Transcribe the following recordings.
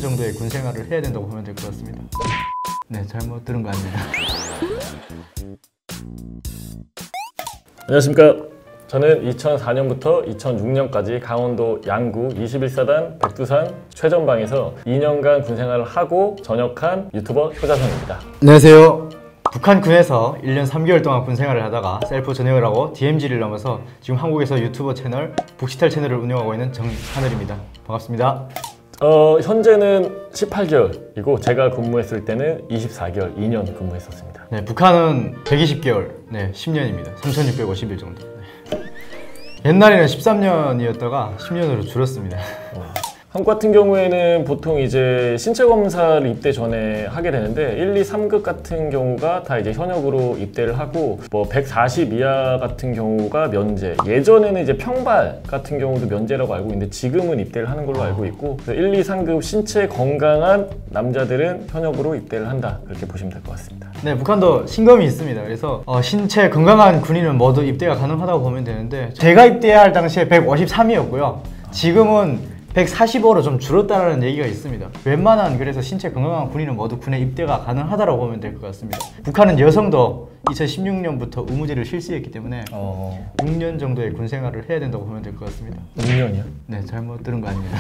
정도의 군 생활을 해야 된다고 보면 될 것 같습니다. 네, 잘못 들은 거 아닙니다. 안녕하십니까. 저는 2004년부터 2006년까지 강원도 양구 21사단 백두산 최전방에서 2년간 군생활을 하고 전역한 유튜버 효자선입니다. 안녕하세요. 북한군에서 1년 3개월 동안 군 생활을 하다가 셀프 전역을 하고 DMZ를 넘어서 지금 한국에서 유튜버 채널 북시탈 채널을 운영하고 있는 정하늘입니다. 반갑습니다. 현재는 18개월이고 제가 근무했을 때는 24개월, 2년 근무했었습니다. 네, 북한은 120개월, 네, 10년입니다. 3,650일 정도. 네. 옛날에는 13년이었다가 10년으로 줄었습니다. 한국 같은 경우에는 보통 이제 신체 검사를 입대 전에 하게 되는데 1, 2, 3급 같은 경우가 다 이제 현역으로 입대를 하고 뭐 140 이하 같은 경우가 면제, 예전에는 이제 평발 같은 경우도 면제라고 알고 있는데 지금은 입대를 하는 걸로 알고 있고 1, 2, 3급 신체 건강한 남자들은 현역으로 입대를 한다, 그렇게 보시면 될 것 같습니다. 네, 북한도 신검이 있습니다. 그래서 신체 건강한 군인은 모두 입대가 가능하다고 보면 되는데 제가 입대할 당시에 153이었고요. 지금은 145로 좀 줄었다는 얘기가 있습니다. 웬만한 그래서 신체 건강한 군인은 모두 군에 입대가 가능하다고 보면 될 것 같습니다. 북한은 여성도 2016년부터 의무제를 실시했기 때문에 6년 정도의 군 생활을 해야 된다고 보면 될 것 같습니다. 6년이요? 네, 잘못 들은 거 아닙니다.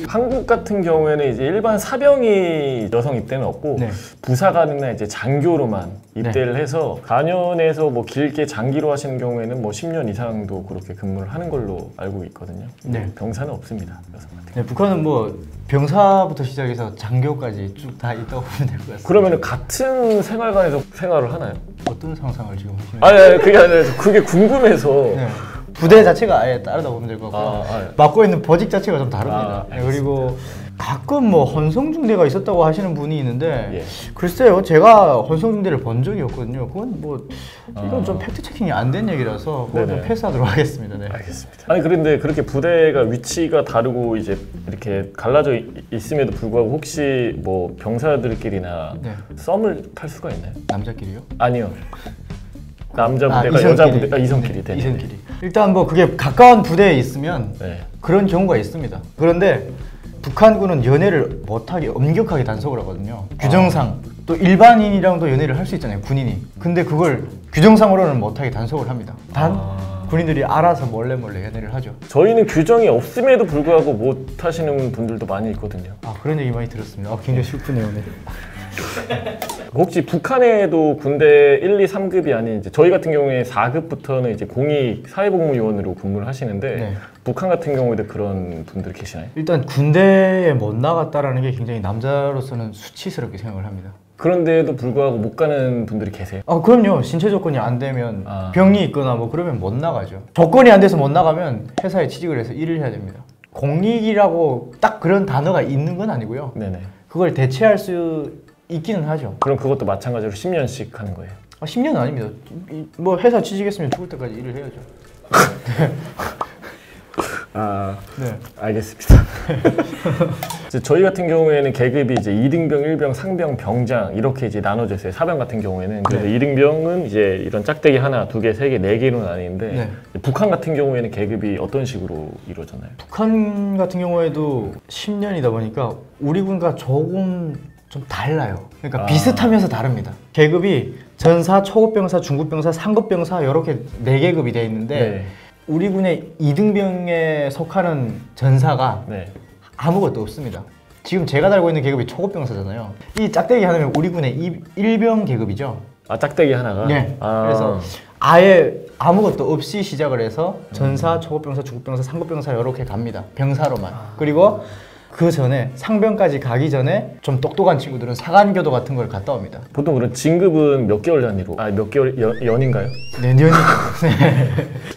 한국 같은 경우에는 이제 일반 사병이 여성 입대는 없고 네. 부사관이나 이제 장교로만 입대를 해서 4년에서 뭐 길게 장기로 하시는 경우에는 뭐 10년 이상도 그렇게 근무를 하는 걸로 알고 있거든요. 네. 병사는 없습니다, 여성 같은 경우. 네, 북한은 뭐 병사부터 시작해서 장교까지 쭉 다 있다고 보면 될 것 같습니다. 그러면 같은 생활관에서 생활을 하나요? 어떤 상상을 지금 하시나요? 아니, 그게 아니라 그게 궁금해서. 네. 부대 자체가 아예 다르다고 보면 될 것 같고요. 맡고 있는 보직 자체가 좀 다릅니다. 네, 그리고 가끔 뭐 헌성중대가 있었다고 하시는 분이 있는데 예. 글쎄요, 제가 헌성중대를 본 적이 없거든요. 그건 뭐 이건 좀 팩트 체킹이 안 된 얘기라서 그건 좀 패스하도록 하겠습니다. 네. 알겠습니다. 아니 그런데 그렇게 부대가 위치가 다르고 이제 이렇게 갈라져 있음에도 불구하고 혹시 뭐 병사들끼리나 네. 썸을 탈 수가 있나요? 남자끼리요? 아니요. 남자 부대가 여자 부대가 이성끼리 되는. 이성끼리. 일단 뭐 그게 가까운 부대에 있으면 네. 그런 경우가 있습니다. 그런데 북한군은 연애를 못하게 엄격하게 단속을 하거든요. 규정상 또 일반인이랑도 연애를 할 수 있잖아요, 군인이. 근데 그걸 규정상으로는 못하게 단속을 합니다. 단 군인들이 알아서 몰래 연애를 하죠. 저희는 규정이 없음에도 불구하고 못 하시는 분들도 많이 있거든요. 그런 얘기 많이 들었습니다. 굉장히 슬프네요. 네. 혹시 북한에도 군대 1, 2, 3급이 아닌 이제 저희 같은 경우에 4급부터는 이제 공익 사회복무요원으로 근무를 하시는데 네. 북한 같은 경우에도 그런 분들 계시나요? 일단 군대에 못 나갔다라는 게 굉장히 남자로서는 수치스럽게 생각을 합니다. 그런데도 불구하고 못 가는 분들이 계세요? 그럼요. 신체 조건이 안 되면 병이 있거나 뭐 그러면 못 나가죠. 조건이 안 돼서 못 나가면 회사에 취직을 해서 일을 해야 됩니다. 공익이라고 딱 그런 단어가 있는 건 아니고요. 네네. 그걸 대체할 수 있기는 하죠. 그럼 그것도 마찬가지로 10년씩 하는 거예요? 10년은 아닙니다. 뭐 회사 취직했으면 죽을 때까지 일을 해야죠. 네. 알겠습니다. 이제 저희 같은 경우에는 계급이 이제 2등병, 1병, 상병, 병장 이렇게 이제 나눠져 있어요. 사병 같은 경우에는. 그래서 2등병은 이제 이런 짝대기 하나, 두 개, 세 개, 네 개로 나뉘는데 북한 같은 경우에는 계급이 어떤 식으로 이루어졌나요? 북한 같은 경우에도 10년이다 보니까 우리 군과 조금 좀 달라요. 그러니까 비슷하면서 다릅니다. 계급이 전사, 초급병사, 중급병사, 상급병사 이렇게 4계급이 되어 있는데 우리 군의 2등병에 속하는 전사가 아무것도 없습니다. 지금 제가 달고 있는 계급이 초급병사잖아요. 이 짝대기 하나면 우리 군의 1병 계급이죠. 짝대기 하나가? 네. 그래서 아예 아무것도 없이 시작을 해서 전사, 초급병사, 중급병사, 상급병사 이렇게 갑니다. 병사로만. 그리고 그 전에 상병까지 가기 전에 좀 똑똑한 친구들은 사관교도 같은 걸 갔다 옵니다. 보통 그런 진급은 몇 개월 단위로? 몇 개월 연인가요? 네, 년이죠.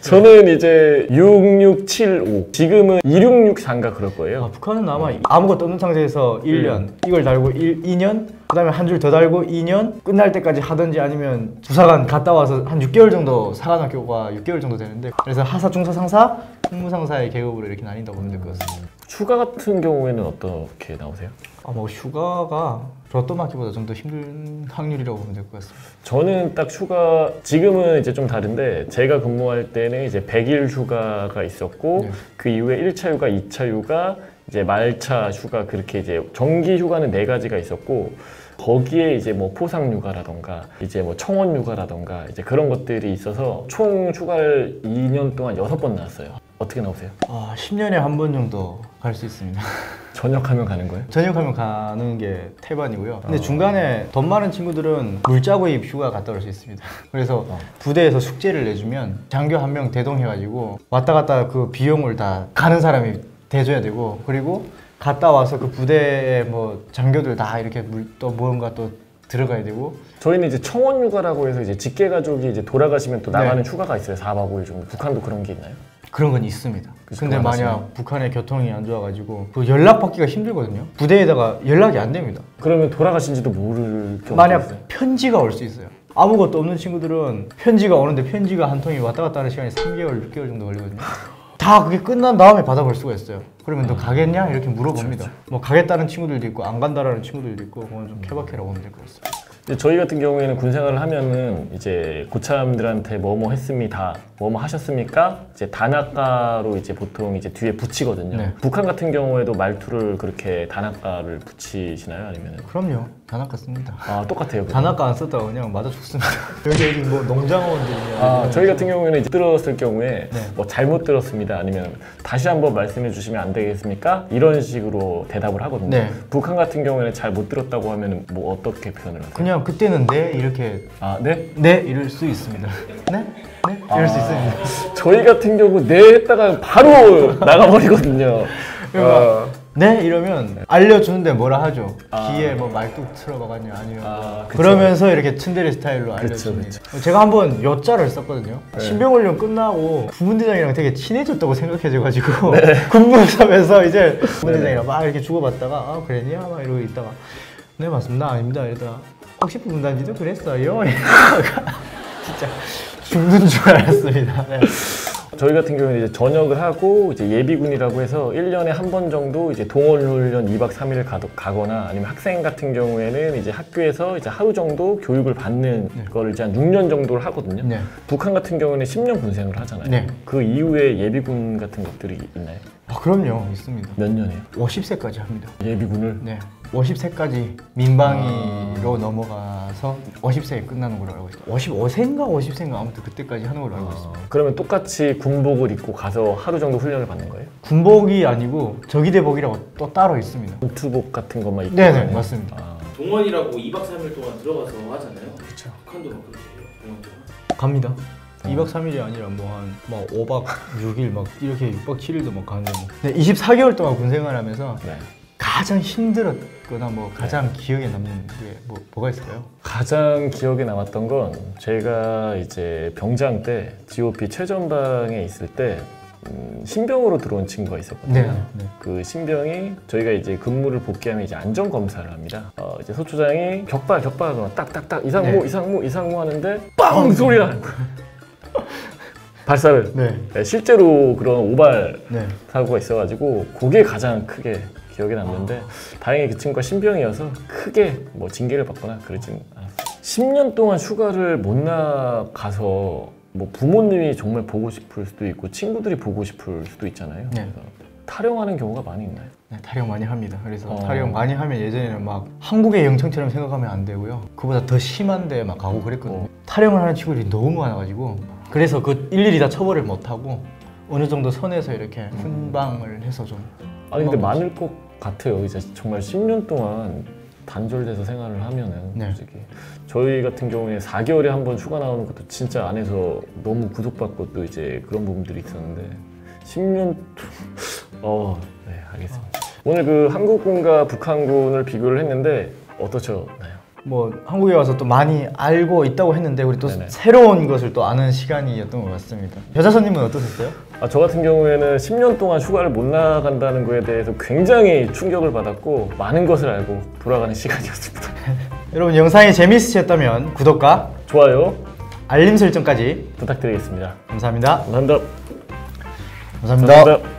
저는 이제 6675 지금은 2664인가 그럴 거예요. 북한은 아마 아무것도 없는 상태에서 1년 이걸 달고 2년 그 다음에 한 줄 더 달고 2년 끝날 때까지 하든지 아니면 부사관 갔다 와서 한 6개월 정도 사관학교가 6개월 정도 되는데 그래서 하사, 중사, 상사, 홍무상사의 계급으로 이렇게 나뉜다고 보면 될 것 같습니다. 휴가 같은 경우에는 어떻게 나오세요? 뭐 휴가가 로또 맞기보다 좀 더 힘든 확률이라고 보면 될 것 같습니다. 저는 딱 휴가 지금은 이제 좀 다른데 제가 근무할 때는 이제 100일 휴가가 있었고 그 이후에 1차 휴가, 2차 휴가, 이제 말차 휴가 그렇게 이제 정기 휴가는 4가지가 있었고 거기에 이제 뭐 포상 휴가라던가 이제 뭐 청원 휴가라던가 이제 그런 것들이 있어서 총 휴가를 2년 동안 6번 나왔어요. 어떻게 나오세요? 10년에 한 번 정도 갈 수 있습니다. 전역하면 가는 거예요? 전역하면 가는 게 태반이고요. 근데 중간에 돈 많은 친구들은 물자구입 휴가 갔다 올 수 있습니다. 그래서 부대에서 숙제를 내주면 장교 한 명 대동해가지고 왔다 갔다 그 비용을 다 가는 사람이 대줘야 되고, 그리고 갔다 와서 그 부대에 뭐 장교들 다 이렇게 또 뭔가 또 들어가야 되고. 저희는 이제 청원 휴가라고 해서 이제 직계 가족이 이제 돌아가시면 또 나가는 휴가가 있어요. 4박 5일 정도. 북한도 그런 게 있나요? 그런 건 있습니다. 근데 만약 북한의 교통이 안 좋아가지고 그 연락받기가 힘들거든요. 부대에다가 연락이 안 됩니다. 그러면 돌아가신지도 모를 경우가 만약 있어요? 편지가 올 수 있어요. 아무것도 없는 친구들은 편지가 오는데 편지가 한 통이 왔다 갔다 하는 시간이 3개월, 6개월 정도 걸리거든요. 다 그게 끝난 다음에 받아볼 수가 있어요. 그러면 너 가겠냐? 이렇게 물어봅니다. 뭐 가겠다는 친구들도 있고 안 간다라는 친구들도 있고, 그건 좀 케바케라고 하면 될 것 같습니다. 저희 같은 경우에는 군 생활을 하면은 이제 고참들한테 뭐뭐 했습니다, 뭐뭐 하셨습니까? 이제 단아가로 이제 보통 이제 뒤에 붙이거든요. 네. 북한 같은 경우에도 말투를 그렇게 단아가를 붙이시나요? 아니면? 그럼요. 단아가 씁니다. 똑같아요. 단아가 안 썼다고 그냥 맞아 죽습니다. 여기 뭐 농장원들이냐. 저희 같은 경우에는 이제 들었을 경우에 네. 뭐 잘못 들었습니다, 아니면 다시 한번 말씀해 주시면 안 되겠습니까? 이런 식으로 대답을 하거든요. 네. 북한 같은 경우에는 잘 못 들었다고 하면 뭐 어떻게 표현을 하세요? 그냥 그때는 네 이렇게 네? 네 이럴 수 있습니다. 네? 네? 이럴 수 있습니다. 저희 같은 경우 네 했다가 바로 나가버리거든요. 네? 이러면 알려주는데 뭐라 하죠. 귀에 뭐 말뚝 틀어박았냐 아니면 그쵸. 그러면서 이렇게 츤데레 스타일로 알려주니. 제가 한번 여자를 썼거든요. 신병훈련 끝나고 부분대장이랑 되게 친해졌다고 생각해져가지고 군무사면서 이제 부분대장이랑 막 이렇게 주고받다가 그랬냐? 막 이러고 있다가 네 맞습니다. 아닙니다. 이러다가 혹시 부분단지도 그랬어요? 진짜 죽는 줄 알았습니다. 네. 저희 같은 경우는 이제 전역을 하고 이제 예비군이라고 해서 1년에 한 번 정도 이제 동원훈련 2박 3일 가거나, 아니면 학생 같은 경우에는 이제 학교에서 이제 하루 정도 교육을 받는 거를 이제 한 6년 정도를 하거든요. 네. 북한 같은 경우는 10년 군생을 하잖아요. 네. 그 이후에 예비군 같은 것들이 있나요? 그럼요. 있습니다. 몇 년이에요? 50세까지 합니다. 예비군을? 네. 50세까지 민방위로 넘어가서 50세에 끝나는 걸로 알고 있어요. 55세인가 50세인가 아무튼 그때까지 하는 걸로 알고 있습니다. 그러면 똑같이 군복을 입고 가서 하루 정도 훈련을 받는 거예요? 군복이 아니고 정의대복이라고 또 따로 있습니다. 전투복 같은 것만 입고 네네 가는? 맞습니다. 동원이라고 2박 3일 동안 들어가서 하잖아요. 그렇죠. 북한도 막 그렇게 해요. 동원 동안. 갑니다. 2박 3일이 아니라 뭐 한 5박 6일 막 이렇게 6박 7일도 막 가는데 뭐. 네, 24개월 동안 군 생활하면서 네. 가장 힘들었거나 뭐 가장 기억에 남는 게 뭐가 있을까요? 가장 기억에 남았던 건 제가 이제 병장 때 GOP 최전방에 있을 때 신병으로 들어온 친구가 있었거든요. 네. 그 신병이 저희가 이제 근무를 복귀하면 이제 안전 검사를 합니다. 이제 소초장이 격발 딱딱딱 이상무 하는데 빵 소리가 나는 거예요. 발사를. 네. 실제로 그런 오발 네. 사고가 있어가지고 그게 가장 크게 기억에 남는데 다행히 그 친구가 신병이어서 크게 뭐 징계를 받거나 그러진 않았어요. 10년 동안 휴가를 못 나가서 뭐 부모님이 정말 보고 싶을 수도 있고 친구들이 보고 싶을 수도 있잖아요. 네. 그래서 탈영하는 경우가 많이 있나요? 네, 탈영 많이 합니다. 그래서 탈영 많이 하면 예전에는 막 한국의 영창처럼 생각하면 안 되고요. 그보다 더 심한 데 막 가고 그랬거든요. 탈영을 하는 친구들이 너무 많아가지고 그래서 그 일일이 다 처벌을 못 하고 어느 정도 선에서 이렇게 훈방을 해서 좀. 아니 근데 많을 것 같아요. 이제 정말 10년 동안 단절돼서 생활을 하면은 네. 솔직히 저희 같은 경우에 4개월에 한 번 휴가 나오는 것도 진짜 안에서 너무 구속받고 또 이제 그런 부분들이 있었는데 10년 네 알겠습니다. 오늘 그 한국군과 북한군을 비교를 했는데 어떠셨나요? 뭐 한국에 와서 또 많이 알고 있다고 했는데 우리 또 네네. 새로운 것을 또 아는 시간이었던 것 같습니다. 여자선님은 어떠셨어요? 저 같은 경우에는 10년 동안 휴가를 못 나간다는 거에 대해서 굉장히 충격을 받았고 많은 것을 알고 돌아가는 시간이었습니다. 여러분 영상이 재미있으셨다면 구독과 좋아요 알림 설정까지 부탁드리겠습니다. 감사합니다. 감사합니다. 감사합니다.